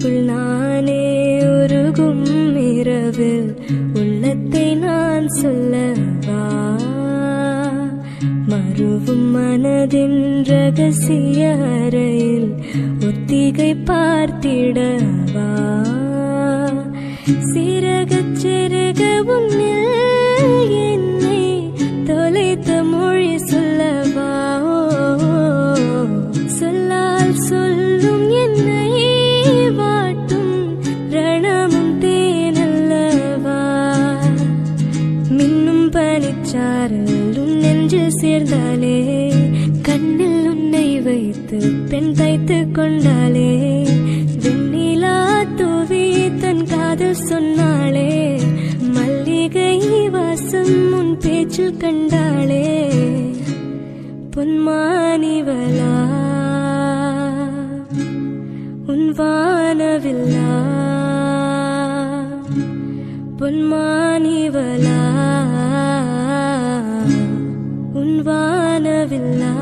எனக்குள் நானே உருகும் இரவில் உள்ளத்தை நான் சொல்லவா, மறுவும் மனதின் ரகசிய அறையில் ஒத்திகை பார்த்திடவா, சிறகச் சிறக உன்னில் என்னை தொலைத்த மொழி சொல்லவா, சொல்லால் சொல்லும் என்னை வாட்டும் ரணமும் தேனல்லவா, மின்னும் பனிச்சாரல் உன் நெஞ்சில் சேர்ந்தாலே, கண்ணில் உன்னை வைத்து பெண் தைத்து கொண்டாலே, வெண்ணிலா தூவி தன் காதல் சொன்னாளே, மல்லிகை வாசம் உன் பேச்சில் கண்டாளே, பொன்மானிவளா உன் வானவில்லா, பொன்மானிவளா உன் வானவில்லா.